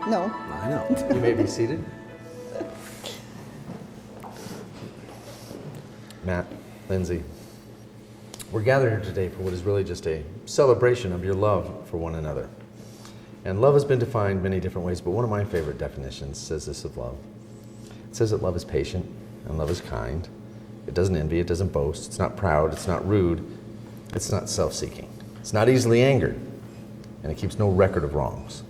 No. I know. You may be seated. Matt, Lindsay, we're gathered here today for what is really just a celebration of your love for one another. And love has been defined many different ways, but one of my favorite definitions says this of love. It says that love is patient and love is kind. It doesn't envy, it doesn't boast, it's not proud, it's not rude, it's not self-seeking. It's not easily angered, and it keeps no record of wrongs.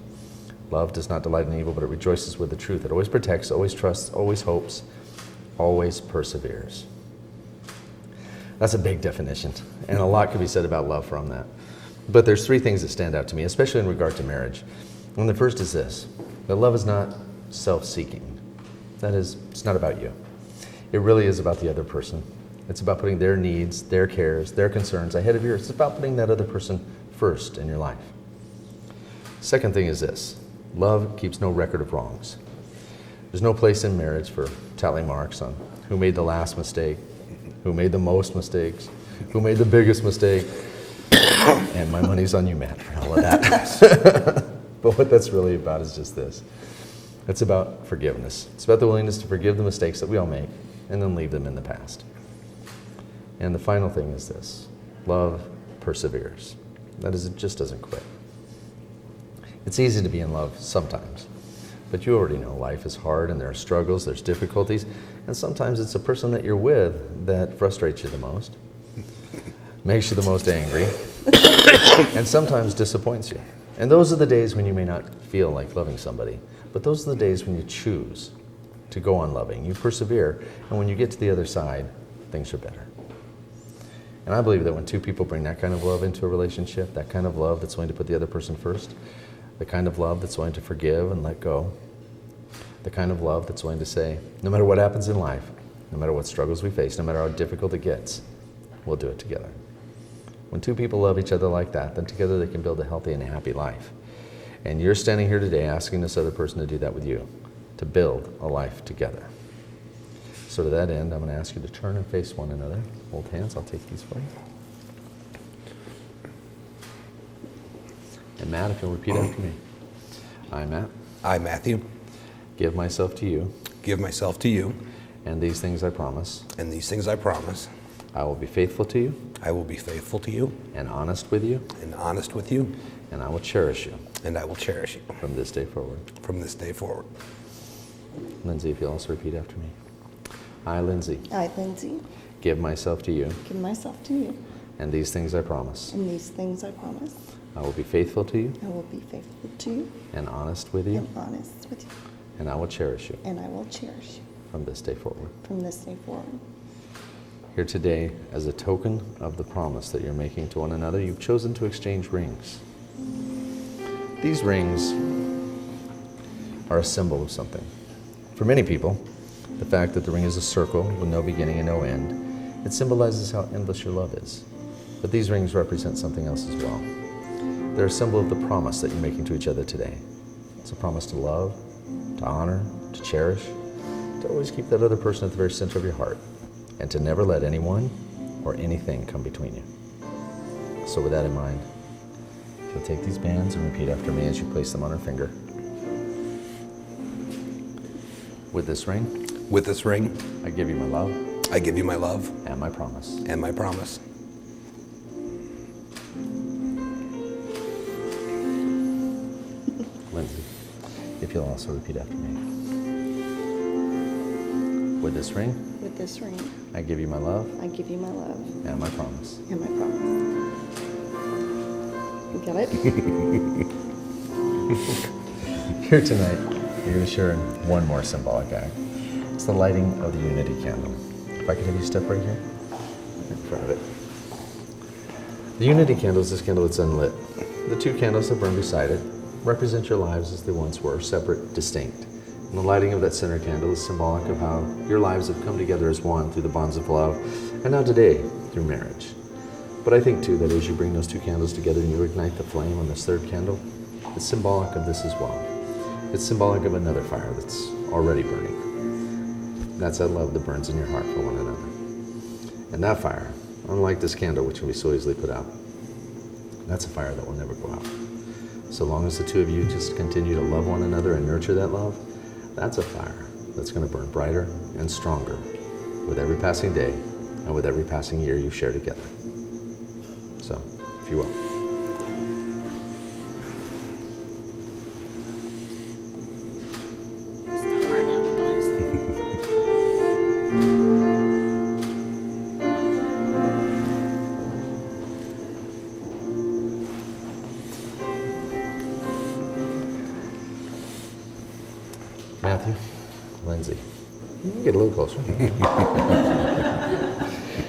Love does not delight in evil, but it rejoices with the truth. It always protects, always trusts, always hopes, always perseveres. That's a big definition, and a lot could be said about love from that. But there's three things that stand out to me, especially in regard to marriage. And the first is this, that love is not self-seeking. That is, it's not about you. It really is about the other person. It's about putting their needs, their cares, their concerns ahead of yours. It's about putting that other person first in your life. Second thing is this, love keeps no record of wrongs. There's no place in marriage for tally marks on who made the last mistake, who made the most mistakes, who made the biggest mistake. And my money's on you, Matt, for all of that. But what that's really about is just this. It's about forgiveness. It's about the willingness to forgive the mistakes that we all make and then leave them in the past. And the final thing is this. Love perseveres. That is, it just doesn't quit. It's easy to be in love sometimes, but you already know life is hard and there are struggles, there's difficulties, and sometimes it's a person that you're with that frustrates you the most, makes you the most angry, and sometimes disappoints you. And those are the days when you may not feel like loving somebody, but those are the days when you choose to go on loving. You persevere, and when you get to the other side, things are better. And I believe that when two people bring that kind of love into a relationship, that kind of love that's willing to put the other person first, the kind of love that's willing to forgive and let go, the kind of love that's willing to say, no matter what happens in life, no matter what struggles we face, no matter how difficult it gets, we'll do it together. When two people love each other like that, then together they can build a healthy and a happy life. And you're standing here today asking this other person to do that with you, to build a life together. So to that end, I'm going to ask you to turn and face one another. Hold hands. I'll take these for you. And Matt, if you'll repeat after me. I, Matt. I, Matthew. Give myself to you. Give myself to you. And these things I promise. And these things I promise. I will be faithful to you. I will be faithful to you. And honest with you. And honest with you. And I will cherish you. And I will cherish you. From this day forward. From this day forward. Lindsay, if you'll also repeat after me. I, Lindsay. I, Lindsay. Give myself to you. Give myself to you. And these things I promise. And these things I promise. I will be faithful to you. I will be faithful to you. And honest with you. And honest with you. And I will cherish you. And I will cherish you. From this day forward. From this day forward. Here today, as a token of the promise that you're making to one another, you've chosen to exchange rings. These rings are a symbol of something. For many people, the fact that the ring is a circle with no beginning and no end, it symbolizes how endless your love is. But these rings represent something else as well. They're a symbol of the promise that you're making to each other today. It's a promise to love, to honor, to cherish, to always keep that other person at the very center of your heart, and to never let anyone or anything come between you. So with that in mind, if you'll take these bands and repeat after me as you place them on her finger. With this ring, with this ring, I give you my love. I give you my love. And my promise. And my promise. Lindsay, if you'll also repeat after me. With this ring. With this ring. I give you my love. I give you my love. And my promise. And my promise. You got it? Here tonight, you're going to share in one more symbolic act. It's the lighting of the unity candle. If I could have you step right here, in front of it. The unity candle is this candle that's unlit. The two candles that burn beside it represent your lives as they once were, separate, distinct. And the lighting of that center candle is symbolic of how your lives have come together as one through the bonds of love, and now today, through marriage. But I think, too, that as you bring those two candles together and you ignite the flame on this third candle, it's symbolic of this as well. It's symbolic of another fire that's already burning. That's that love that burns in your heart for one another. And that fire, unlike this candle, which can be so easily put out, that's a fire that will never go out. so long as the two of you just continue to love one another and nurture that love, that's a fire that's going to burn brighter and stronger with every passing day and with every passing year you share together. So, if you will. Matthew, Lindsay, you can get a little closer.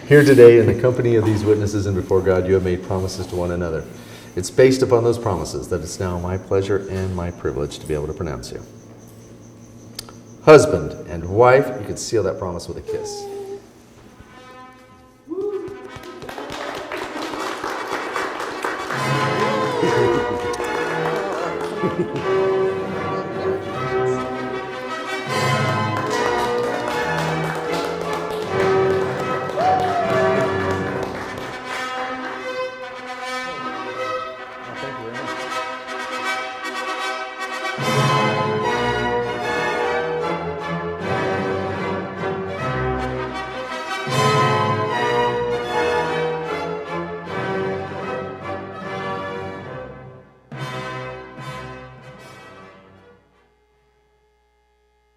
Here today, in the company of these witnesses and before God, you have made promises to one another. It's based upon those promises that it's now my pleasure and my privilege to be able to pronounce you. Husband and wife, you can seal that promise with a kiss.